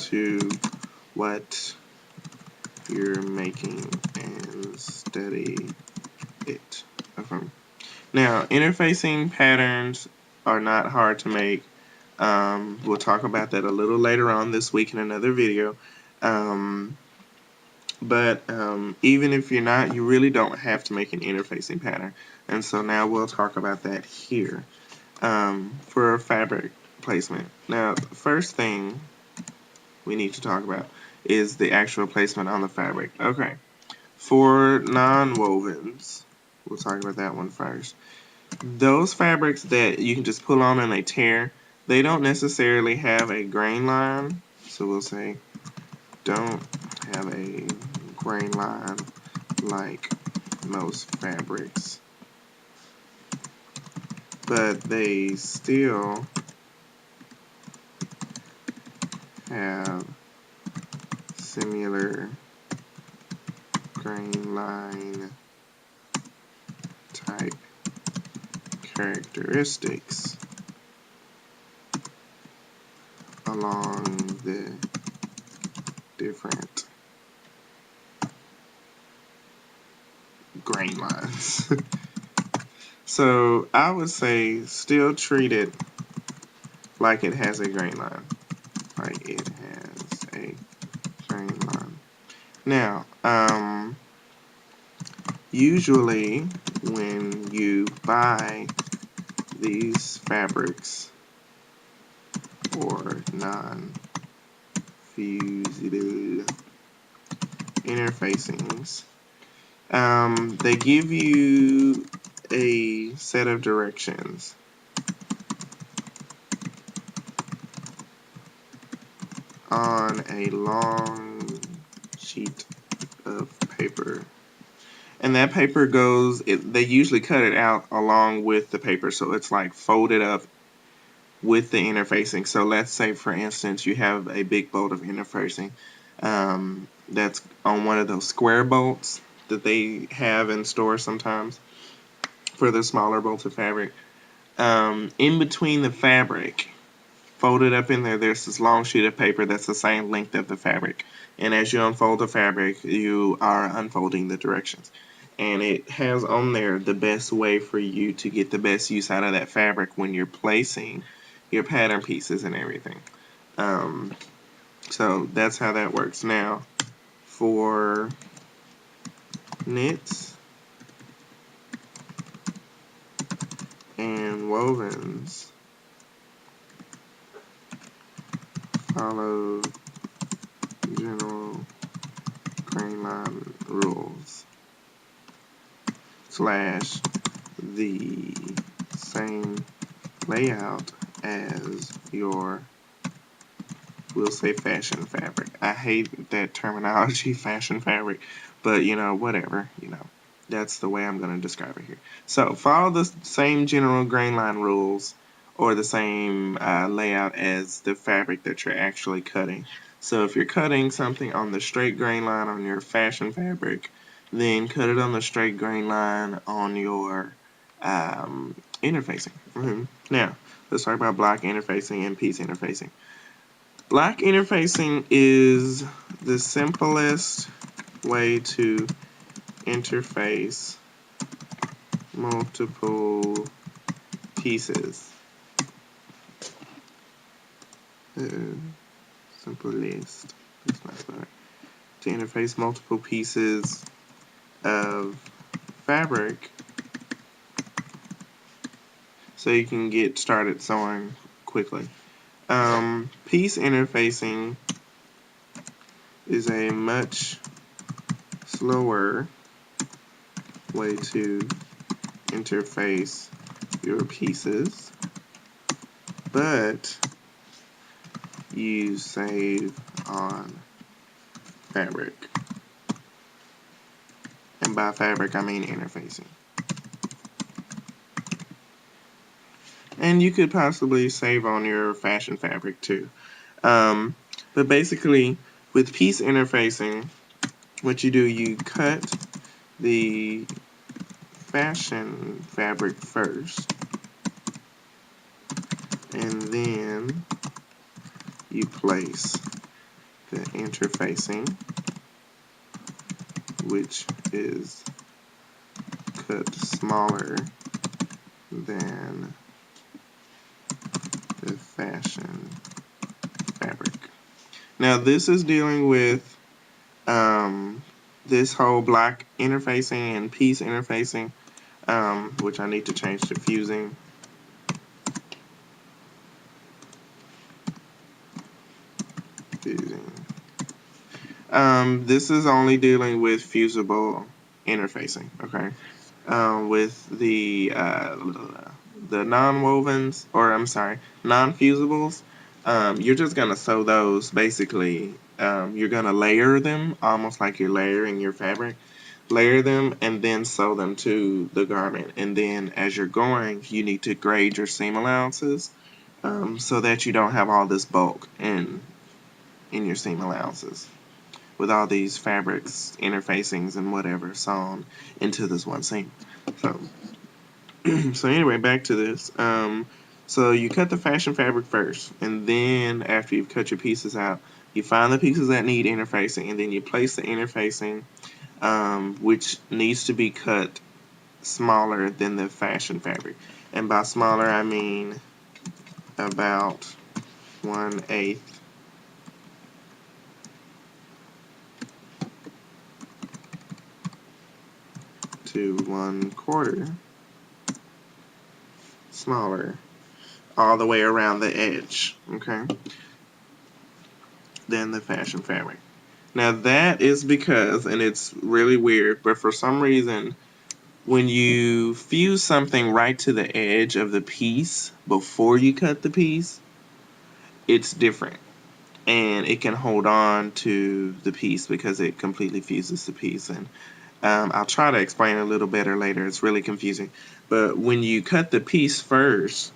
to what you're making and study it. Okay. Now, interfacing patterns are not hard to make. We'll talk about that a little later on this week in another video. But even if you're not, you really don't have to make an interfacing pattern. And so now we'll talk about that here for fabric placement. Now, the first thing we need to talk about is the actual placement on the fabric. Okay, for non-wovens, we'll talk about that one first. Those fabrics that you can just pull on and they tear, they don't necessarily have a grain line. So we'll say don't have a grain line like most fabrics, but they still have similar grain line type characteristics along the different grain lines. So I would say still treat it like it has a grain line. Like it has a grain line. Now, usually when you buy these fabrics or non-fusible interfacings, they give you a set of directions. On a long sheet of paper. And that paper goes, they usually cut it out along with the paper, so it's like folded up with the interfacing. So let's say, for instance, you have a big bolt of interfacing that's on one of those square bolts that they have in stores sometimes for the smaller bolts of fabric. In between the fabric, folded up in there, there's this long sheet of paper that's the same length of the fabric. And as you unfold the fabric, you are unfolding the directions. And it has on there the best way for you to get the best use out of that fabric when you're placing your pattern pieces and everything. So that's how that works. Now, for knits and wovens, follow general grain line rules / the same layout as your, we'll say, fashion fabric. I hate that terminology, fashion fabric, but whatever, that's the way I'm going to describe it here. So follow the same general grain line rules or the same layout as the fabric that you're actually cutting. So if you're cutting something on the straight grain line on your fashion fabric, then cut it on the straight grain line on your interfacing. Now, let's talk about block interfacing and piece interfacing. Block interfacing is the simplest way to interface multiple pieces. Simplest. That's not right. To interface multiple pieces of fabric so you can get started sewing quickly. Piece interfacing is a much slower way to interface your pieces, but you save on fabric. And by fabric, I mean interfacing. And you could possibly save on your fashion fabric too. But basically, with piece interfacing, what you do, you cut the fashion fabric first, and then you place the interfacing, which is cut smaller than the fashion fabric. Now this is dealing with this whole block interfacing and piece interfacing, which I need to change to fusing. This is only dealing with fusible interfacing, okay? With the non-wovens, or I'm sorry, non-fusibles, you're just gonna sew those basically. You're gonna layer them almost like you're layering your fabric. Layer them and then sew them to the garment. And then as you're going, you need to grade your seam allowances so that you don't have all this bulk in your seam allowances with all these fabrics, interfacings, and whatever sewn into this one seam. So, so anyway, back to this. So you cut the fashion fabric first, and then after you've cut your pieces out, you find the pieces that need interfacing, and then you place the interfacing, which needs to be cut smaller than the fashion fabric. And by smaller, I mean about 1/8 to 1/4 smaller all the way around the edge, okay, than the fashion fabric. Now that is because, and it's really weird, but for some reason, when you fuse something right to the edge of the piece before you cut the piece, it's different. And it can hold on to the piece because it completely fuses the piece. And I'll try to explain a little better later. It's really confusing. But when you cut the piece first,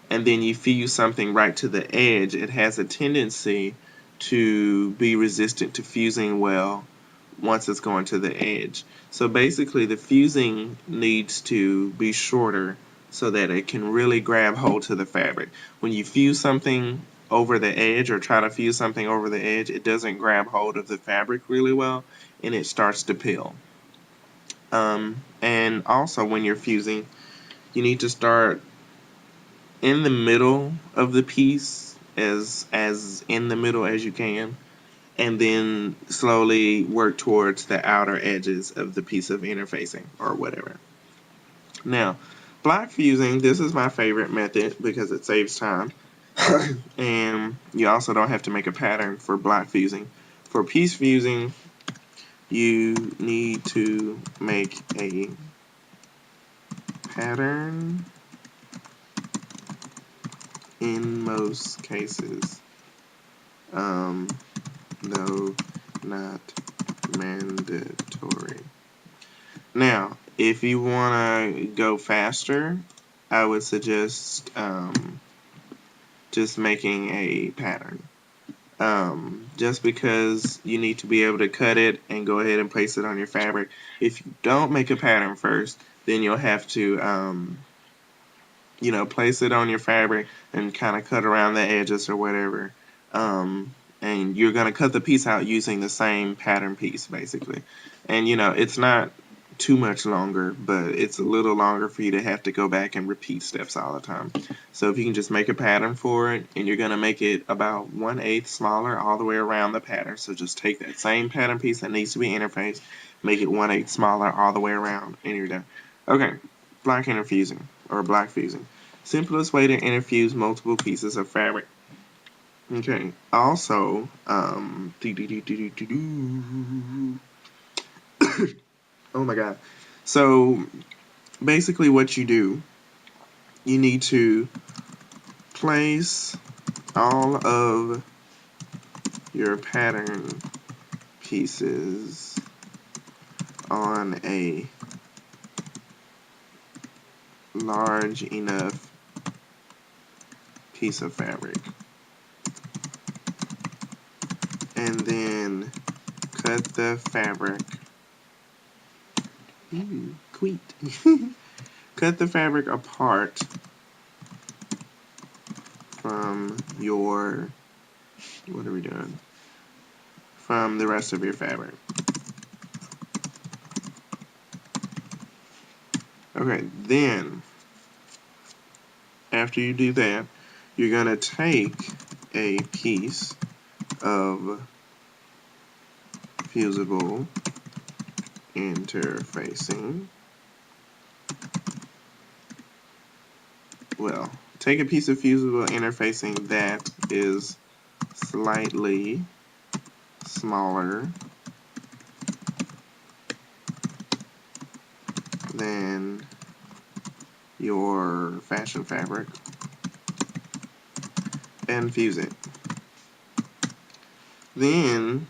and then you fuse something right to the edge, it has a tendency to be resistant to fusing well once it's going to the edge. So basically the fusing needs to be shorter so that it can really grab hold to the fabric. When you fuse something over the edge or try to fuse something over the edge, it doesn't grab hold of the fabric really well and it starts to peel. And also when you're fusing, you need to start in the middle of the piece, as in the middle as you can, and then slowly work towards the outer edges of the piece of interfacing or whatever. Now, block fusing, this is my favorite method because it saves time. And you also don't have to make a pattern for block fusing. For piece fusing, you need to make a pattern in most cases. No, not mandatory. Now, if you want to go faster, I would suggest just making a pattern. Just because you need to be able to cut it and go ahead and place it on your fabric. If you don't make a pattern first, then you'll have to place it on your fabric and kind of cut around the edges or whatever. And you're going to cut the piece out using the same pattern piece, basically. And, it's not too much longer, but it's a little longer for you to have to go back and repeat steps all the time. So if you can just make a pattern for it, and you're going to make it about 1/8 smaller all the way around the pattern. So just take that same pattern piece that needs to be interfaced, make it 1/8 smaller all the way around, and you're done. Okay, block interfusing, or block fusing. Simplest way to interfuse multiple pieces of fabric. Okay, also, oh my god. So, basically what you do, you need to place all of your pattern pieces on a large enough piece of fabric. And then cut the fabric. Cut the fabric apart from your, what are we doing? from the rest of your fabric. Okay, then after you do that, you're going to take a piece of fusible interfacing. Well, take a piece of fusible interfacing that is slightly smaller than your fashion fabric and fuse it. Then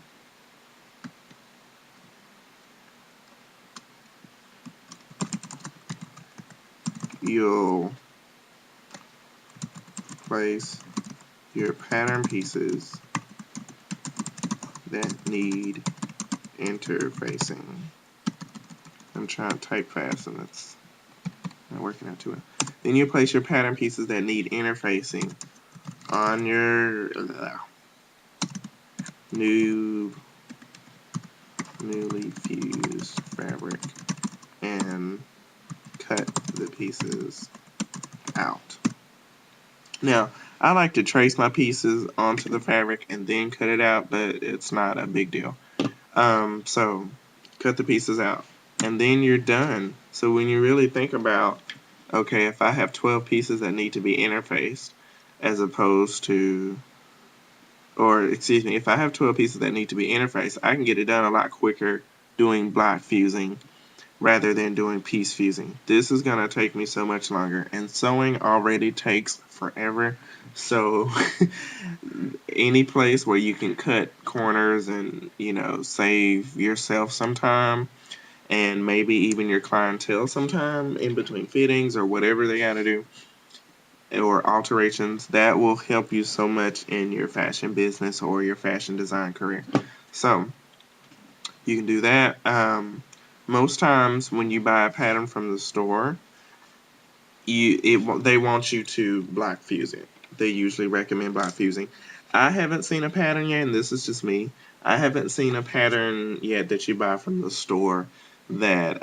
you'll place your pattern pieces that need interfacing. I'm trying to type fast and it's not working out too well. Then you place your pattern pieces that need interfacing on your newly fused fabric and cut the pieces out. Now, I like to trace my pieces onto the fabric and then cut it out, but it's not a big deal. So cut the pieces out and then you're done. So when you really think about, okay, if I have 12 pieces that need to be interfaced as opposed to, or excuse me, if I have 12 pieces that need to be interfaced, I can get it done a lot quicker doing block fusing rather than doing piece fusing. This is going to take me so much longer, and sewing already takes forever. So any place where you can cut corners and, save yourself some time and maybe even your clientele some time in between fittings or whatever they got to do or alterations, that will help you so much in your fashion business or your fashion design career. So you can do that. Most times when you buy a pattern from the store, they want you to block fuse it. They usually recommend block fusing. I haven't seen a pattern yet, and this is just me. I haven't seen a pattern yet that you buy from the store that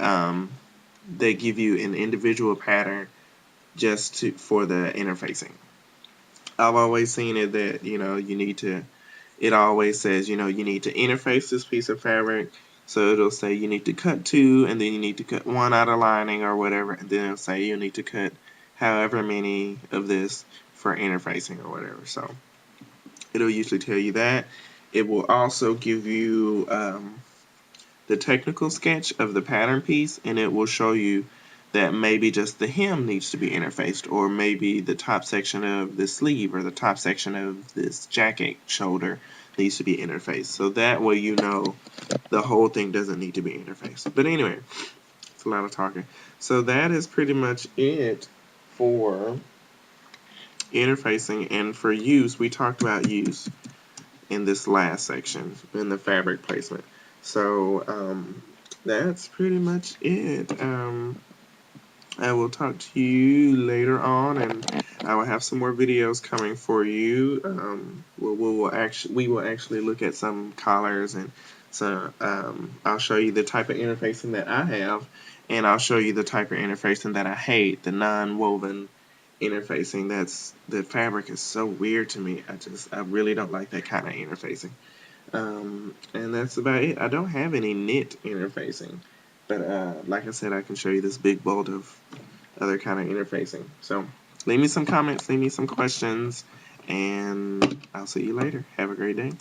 they give you an individual pattern just for the interfacing. I've always seen it that you need to. It always says you need to interface this piece of fabric. So it'll say you need to cut 2, and then you need to cut 1 out of lining or whatever, and then it'll say you need to cut however many of this for interfacing or whatever. So it'll usually tell you that. It will also give you the technical sketch of the pattern piece, and it will show you that maybe just the hem needs to be interfaced, or maybe the top section of the sleeve or the top section of this jacket shoulder needs to be interfaced. So that way the whole thing doesn't need to be interfaced. But anyway, it's a lot of talking. So that is pretty much it for interfacing. And for use, we talked about use in this last section in the fabric placement. So that's pretty much it. I will talk to you later on, and I will have some more videos coming for you. We will actually look at some collars, and so I'll show you the type of interfacing that I have, and I'll show you the type of interfacing that I hate, the non-woven interfacing. The fabric is so weird to me. I really don't like that kind of interfacing. And that's about it. I don't have any knit interfacing, but like I said, I can show you this big bolt of other kind of interfacing. So leave me some comments, leave me some questions, and I'll see you later. Have a great day.